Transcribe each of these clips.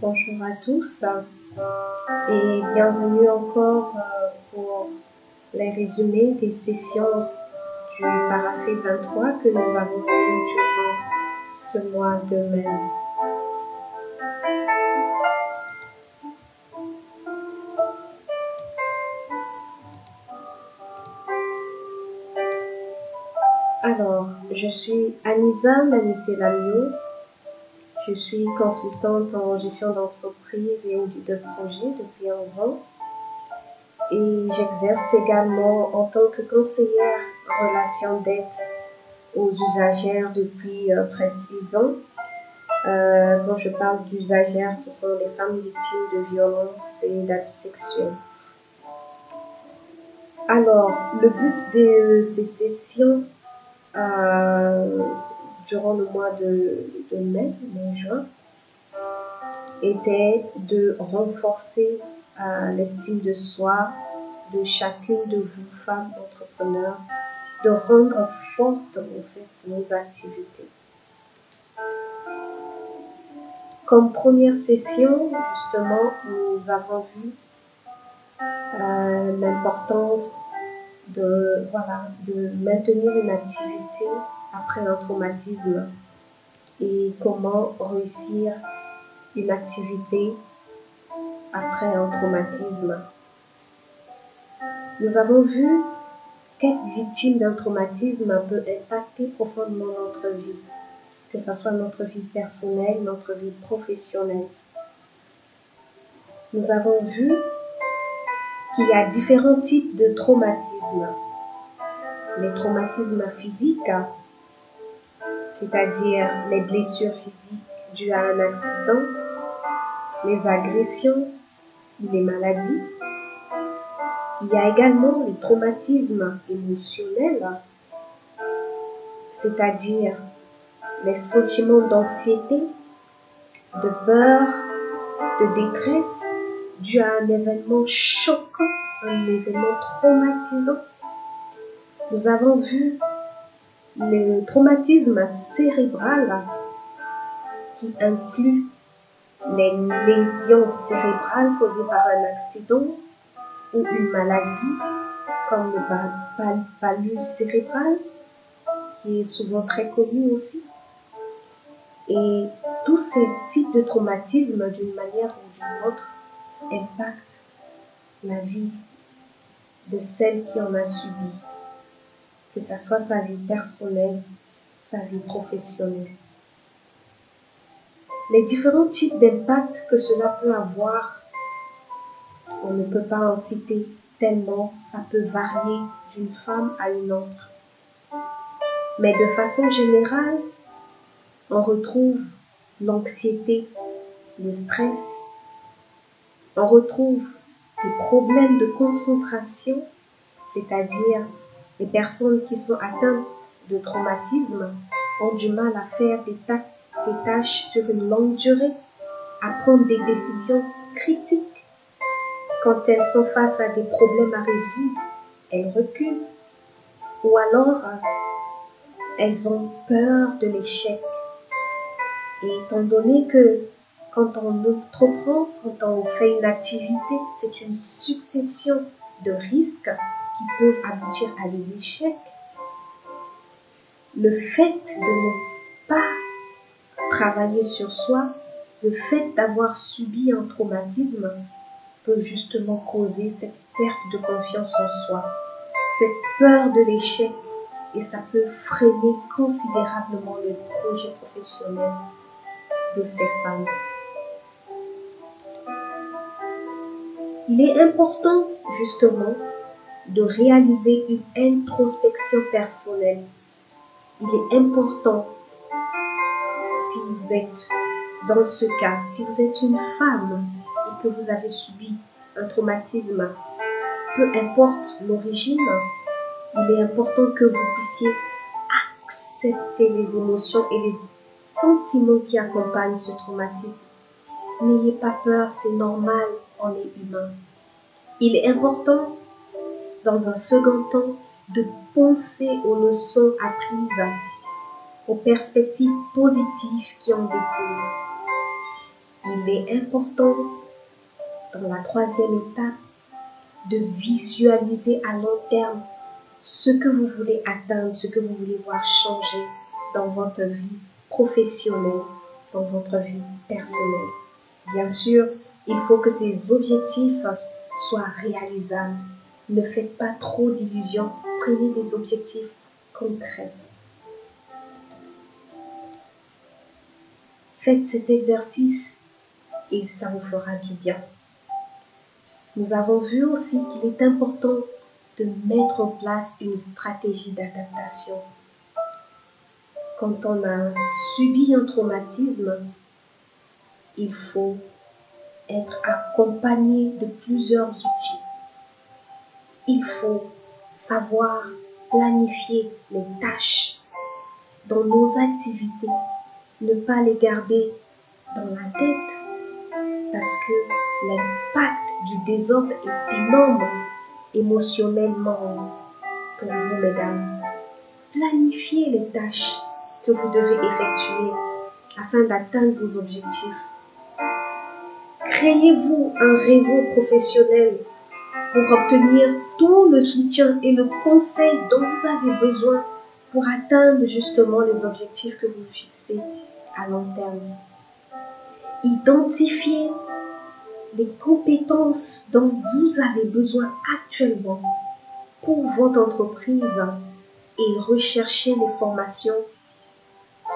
bonjour à tous et bienvenue encore pour les résumés des sessions du Parafé 23 que nous avons eues durant ce mois de mai. Alors, je suis Anisa Manité-Lamio. Je suis consultante en gestion d'entreprise et audit de projet depuis 11 ans et j'exerce également en tant que conseillère en relation d'aide aux usagères depuis près de 6 ans. Quand je parle d'usagères, ce sont les femmes victimes de violences et d'abus sexuels. Alors, le but de ces sessions durant le mois de mai-juin, était de renforcer l'estime de soi de chacune de vous, femmes entrepreneurs, de rendre fortes en fait nos activités. Comme première session, justement, nous avons vu l'importance de maintenir une activité après un traumatisme et comment réussir une activité après un traumatisme. Nous avons vu qu'être victime d'un traumatisme peut impacter profondément notre vie, que ce soit notre vie personnelle, notre vie professionnelle. Nous avons vu qu'il y a différents types de traumatismes. Les traumatismes physiques, c'est-à-dire les blessures physiques dues à un accident, les agressions ou les maladies. Il y a également les traumatismes émotionnels, c'est-à-dire les sentiments d'anxiété, de peur, de détresse dus à un événement choquant, un événement traumatisant. Nous avons vu le traumatisme cérébral qui inclut les lésions cérébrales causées par un accident ou une maladie comme le palud cérébral qui est souvent très connu aussi. Et tous ces types de traumatismes d'une manière ou d'une autre impactent la vie de celle qui en a subi, que ce soit sa vie personnelle, sa vie professionnelle. Les différents types d'impact que cela peut avoir, on ne peut pas en citer tellement, ça peut varier d'une femme à une autre. Mais de façon générale, on retrouve l'anxiété, le stress, on retrouve des problèmes de concentration, c'est-à-dire les personnes qui sont atteintes de traumatisme ont du mal à faire des tâches sur une longue durée, à prendre des décisions critiques. Quand elles sont face à des problèmes à résoudre, elles reculent. Ou alors, elles ont peur de l'échec. Et étant donné que quand on entreprend, quand on fait une activité, c'est une succession de risques qui peuvent aboutir à des échecs. Le fait de ne pas travailler sur soi, le fait d'avoir subi un traumatisme peut justement causer cette perte de confiance en soi, cette peur de l'échec, et ça peut freiner considérablement le projet professionnel de ces femmes. Il est important justement de réaliser une introspection personnelle. Il est important, si vous êtes dans ce cas, si vous êtes une femme et que vous avez subi un traumatisme, peu importe l'origine, il est important que vous puissiez accepter les émotions et les sentiments qui accompagnent ce traumatisme. N'ayez pas peur, c'est normal, on est humain. Il est important, dans un second temps, de penser aux leçons apprises, aux perspectives positives qui en découlent. Il est important, dans la troisième étape, de visualiser à long terme ce que vous voulez atteindre, ce que vous voulez voir changer dans votre vie professionnelle, dans votre vie personnelle. Bien sûr, il faut que ces objectifs soient réalisables. Ne faites pas trop d'illusions, prenez des objectifs concrets. Faites cet exercice et ça vous fera du bien. Nous avons vu aussi qu'il est important de mettre en place une stratégie d'adaptation. Quand on a subi un traumatisme, il faut être accompagné de plusieurs outils. Il faut savoir planifier les tâches dans nos activités, ne pas les garder dans la tête parce que l'impact du désordre est énorme émotionnellement pour vous, mesdames. Planifiez les tâches que vous devez effectuer afin d'atteindre vos objectifs. Créez-vous un réseau professionnel pour obtenir tout le soutien et le conseil dont vous avez besoin pour atteindre justement les objectifs que vous fixez à long terme. Identifiez les compétences dont vous avez besoin actuellement pour votre entreprise et recherchez les formations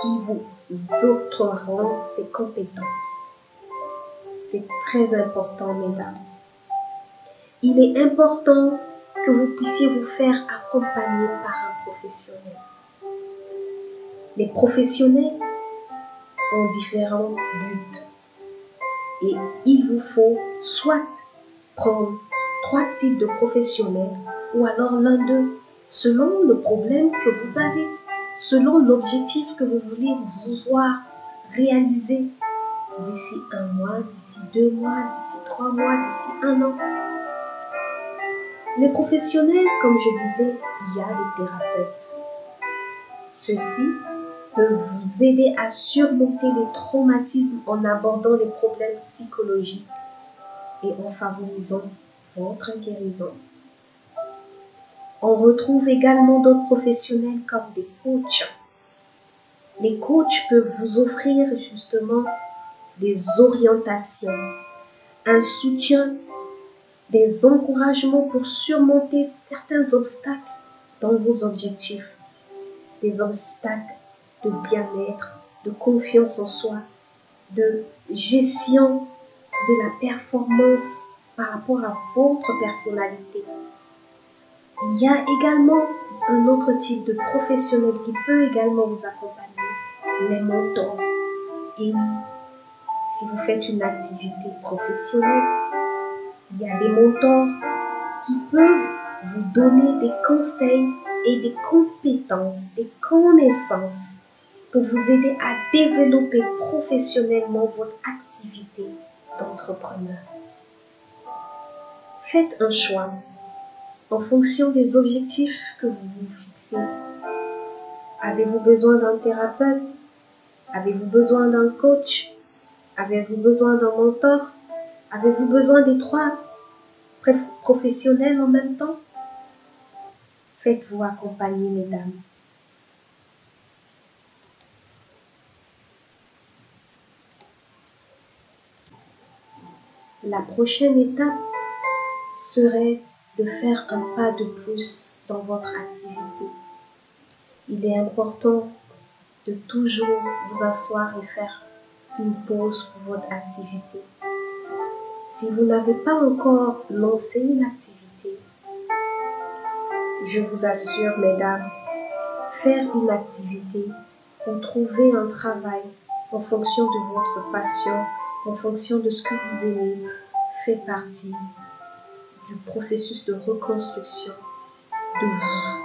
qui vous octroieront ces compétences. C'est très important, mesdames. Il est important que vous puissiez vous faire accompagner par un professionnel. Les professionnels ont différents buts et il vous faut soit prendre 3 types de professionnels ou alors l'un d'eux selon le problème que vous avez, selon l'objectif que vous voulez vous voir réaliser d'ici 1 mois, d'ici 2 mois, d'ici 3 mois, d'ici 1 an. Les professionnels, comme je disais, il y a les thérapeutes. Ceux-ci peuvent vous aider à surmonter les traumatismes en abordant les problèmes psychologiques et en favorisant votre guérison. On retrouve également d'autres professionnels comme des coachs. Les coachs peuvent vous offrir justement des orientations, un soutien, des encouragements pour surmonter certains obstacles dans vos objectifs. Des obstacles de bien-être, de confiance en soi, de gestion de la performance par rapport à votre personnalité. Il y a également un autre type de professionnel qui peut également vous accompagner, les mentors. Et oui, si vous faites une activité professionnelle, il y a des mentors qui peuvent vous donner des conseils et des compétences, des connaissances pour vous aider à développer professionnellement votre activité d'entrepreneur. Faites un choix en fonction des objectifs que vous vous fixez. Avez-vous besoin d'un thérapeute? Avez-vous besoin d'un coach? Avez-vous besoin d'un mentor? Avez-vous besoin des 3 professionnels en même temps? Faites-vous accompagner, mesdames. La prochaine étape serait de faire un pas de plus dans votre activité. Il est important de toujours vous asseoir et faire une pause pour votre activité. Si vous n'avez pas encore lancé une activité, je vous assure, mesdames, faire une activité ou trouver un travail en fonction de votre passion, en fonction de ce que vous aimez, fait partie du processus de reconstruction de vous.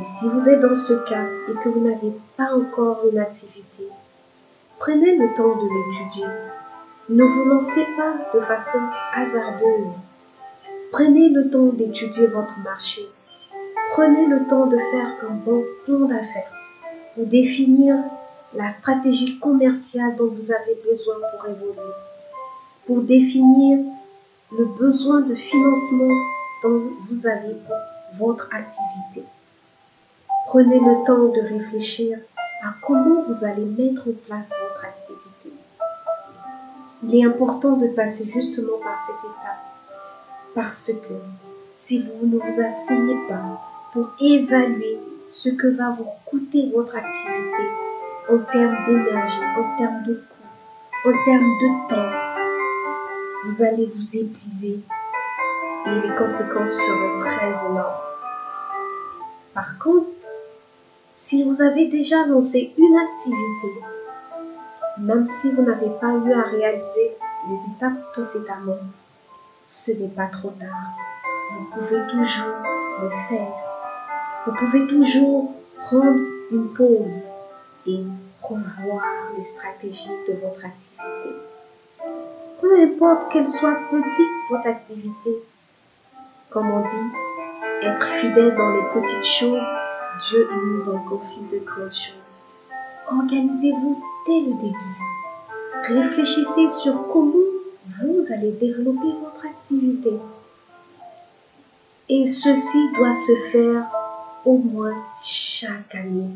Et si vous êtes dans ce cas et que vous n'avez pas encore une activité, prenez le temps de l'étudier. Ne vous lancez pas de façon hasardeuse. Prenez le temps d'étudier votre marché. Prenez le temps de faire un bon plan d'affaires pour définir la stratégie commerciale dont vous avez besoin pour évoluer, pour définir le besoin de financement dont vous avez pour votre activité. Prenez le temps de réfléchir à comment vous allez mettre en place votre activité. Il est important de passer justement par cette étape parce que si vous ne vous asseyez pas pour évaluer ce que va vous coûter votre activité en termes d'énergie, en termes de coût, en termes de temps, vous allez vous épuiser et les conséquences seront très énormes. Par contre, si vous avez déjà lancé une activité, même si vous n'avez pas eu à réaliser les étapes précédemment, ce n'est pas trop tard. Vous pouvez toujours le faire. Vous pouvez toujours prendre une pause et revoir les stratégies de votre activité. Peu importe qu'elle soit petite, votre activité, comme on dit, être fidèle dans les petites choses, Dieu il nous en confie de grandes choses. Organisez-vous dès le début. Réfléchissez sur comment vous allez développer votre activité. Et ceci doit se faire au moins chaque année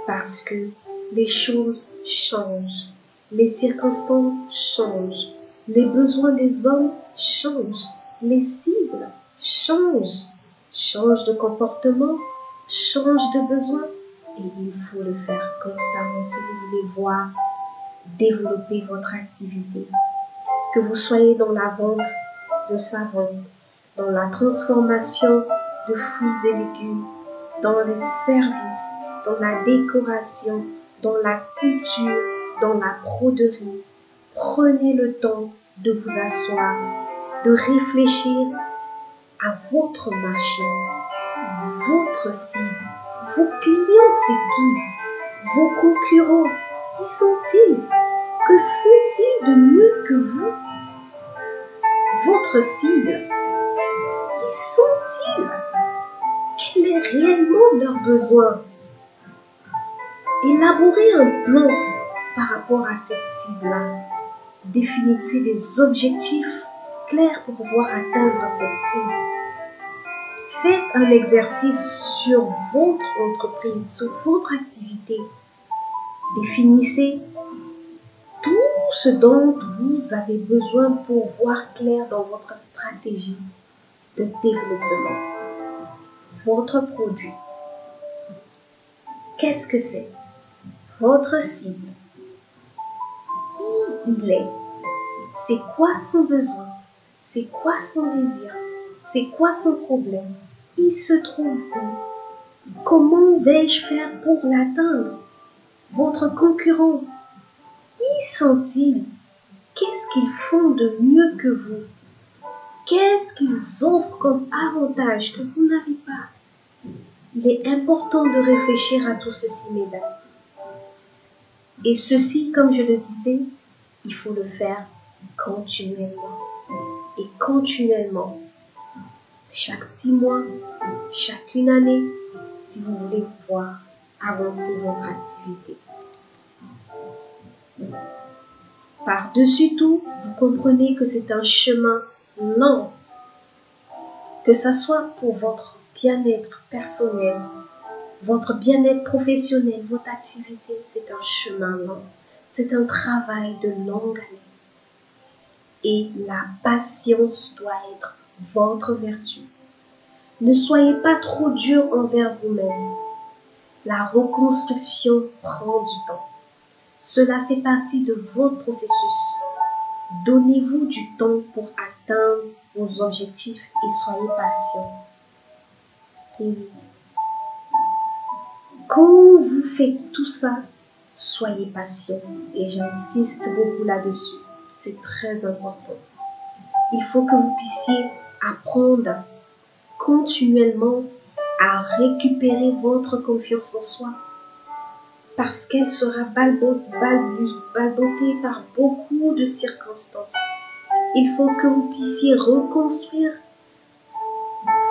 parce que les choses changent, les circonstances changent, les besoins des hommes changent, les cibles changent de comportement, changent de besoins et il faut le faire constamment si vous voulez voir développer votre activité. Que vous soyez dans la vente de savon, dans la transformation de fruits et légumes, dans les services, dans la décoration, dans la couture, dans la broderie. Prenez le temps de vous asseoir, de réfléchir à votre marché, votre cible, vos clients c'est qui, vos concurrents, qui sont-ils? Que font-ils de mieux que vous? Votre cible, qui sont-ils? Quel est réellement leur besoin? Élaborez un plan par rapport à cette cible-là. Définissez des objectifs clairs pour pouvoir atteindre cette cible. Faites un exercice sur votre entreprise, sur votre activité. Définissez tout ce dont vous avez besoin pour voir clair dans votre stratégie de développement. Votre produit. Qu'est-ce que c'est? Votre cible. Qui il est? C'est quoi son besoin? C'est quoi son désir? C'est quoi son problème? Il se trouve où? Comment vais-je faire pour l'atteindre? Votre concurrent. Qui sont-ils? Qu'est-ce qu'ils font de mieux que vous? Qu'est-ce qu'ils offrent comme avantage que vous n'avez pas? Il est important de réfléchir à tout ceci, mesdames. Et ceci, comme je le disais, il faut le faire continuellement. Et continuellement. Chaque 6 mois, chaque une année, si vous voulez pouvoir avancer votre activité. Par-dessus tout, vous comprenez que c'est un chemin lent. Que ce soit pour votre bien-être personnel, votre bien-être professionnel, votre activité, c'est un chemin lent. C'est un travail de longue année. Et la patience doit être votre vertu. Ne soyez pas trop dur envers vous-même. La reconstruction prend du temps. Cela fait partie de votre processus. Donnez-vous du temps pour atteindre vos objectifs et soyez patient. Et oui. Quand vous faites tout ça, soyez patient. Et j'insiste beaucoup là-dessus. C'est très important. Il faut que vous puissiez apprendre continuellement à récupérer votre confiance en soi parce qu'elle sera balbottée par beaucoup de circonstances. Il faut que vous puissiez reconstruire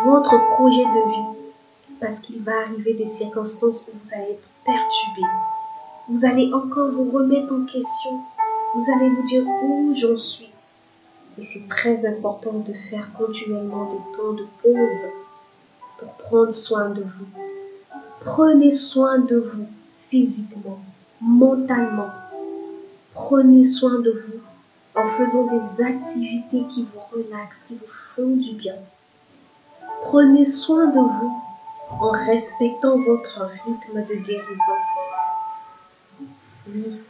votre projet de vie parce qu'il va arriver des circonstances où vous allez être perturbé. Vous allez encore vous remettre en question. Vous allez vous dire où j'en suis. Et c'est très important de faire continuellement des temps de pause pour prendre soin de vous. Prenez soin de vous physiquement, mentalement. Prenez soin de vous en faisant des activités qui vous relaxent, qui vous font du bien. Prenez soin de vous en respectant votre rythme de guérison. Oui,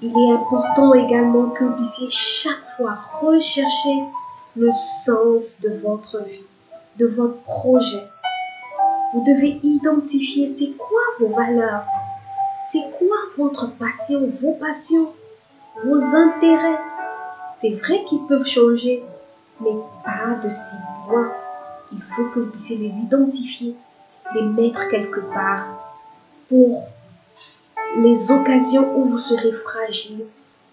il est important également que vous puissiez chaque fois rechercher le sens de votre vie, de votre projet. Vous devez identifier c'est quoi vos valeurs, c'est quoi votre passion, vos passions, vos intérêts. C'est vrai qu'ils peuvent changer, mais pas de si loin. Il faut que vous puissiez les identifier, les mettre quelque part pour les occasions où vous serez fragile.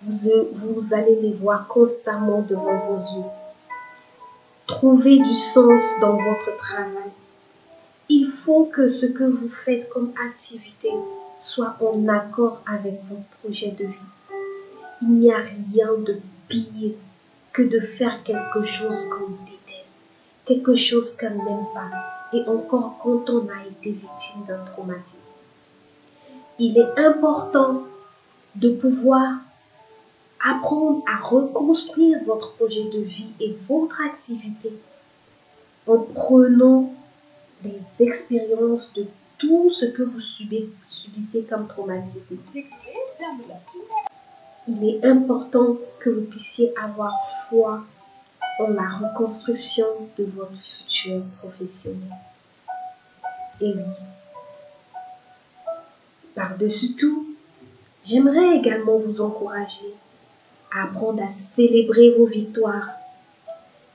Vous allez les voir constamment devant vos yeux. Trouvez du sens dans votre travail. Il faut que ce que vous faites comme activité soit en accord avec votre projet de vie. Il n'y a rien de pire que de faire quelque chose qu'on déteste, quelque chose qu'on n'aime pas, et encore quand on a été victime d'un traumatisme. Il est important de pouvoir apprendre à reconstruire votre projet de vie et votre activité en prenant des expériences de tout ce que vous subissez comme traumatisme. Il est important que vous puissiez avoir foi en la reconstruction de votre futur professionnel. Et oui, par-dessus tout, j'aimerais également vous encourager à apprendre à célébrer vos victoires.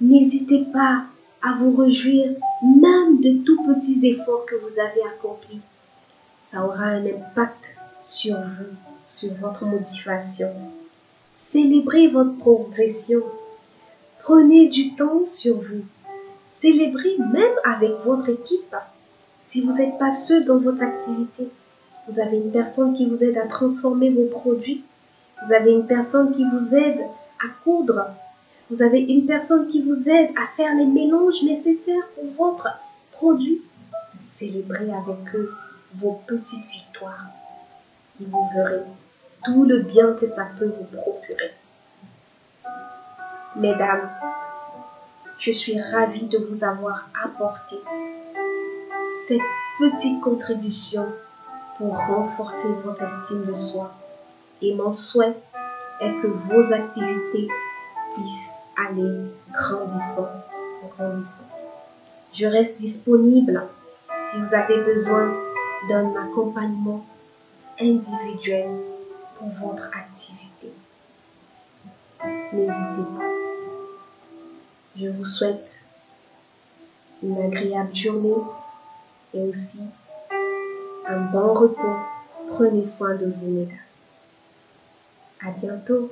N'hésitez pas à vous réjouir même de tout petits efforts que vous avez accomplis. Ça aura un impact sur vous, sur votre motivation. Célébrez votre progression. Prenez du temps sur vous. Célébrez même avec votre équipe. Si vous n'êtes pas seul dans votre activité, vous avez une personne qui vous aide à transformer vos produits. Vous avez une personne qui vous aide à coudre. Vous avez une personne qui vous aide à faire les mélanges nécessaires pour votre produit. Célébrez avec eux vos petites victoires. Et vous verrez tout le bien que ça peut vous procurer. Mesdames, je suis ravie de vous avoir apporté cette petite contribution pour renforcer votre estime de soi. Et mon souhait est que vos activités puissent aller grandissant. Je reste disponible si vous avez besoin d'un accompagnement individuel pour votre activité. N'hésitez pas. Je vous souhaite une agréable journée et aussi un bon repos. Prenez soin de vous, mesdames. À bientôt.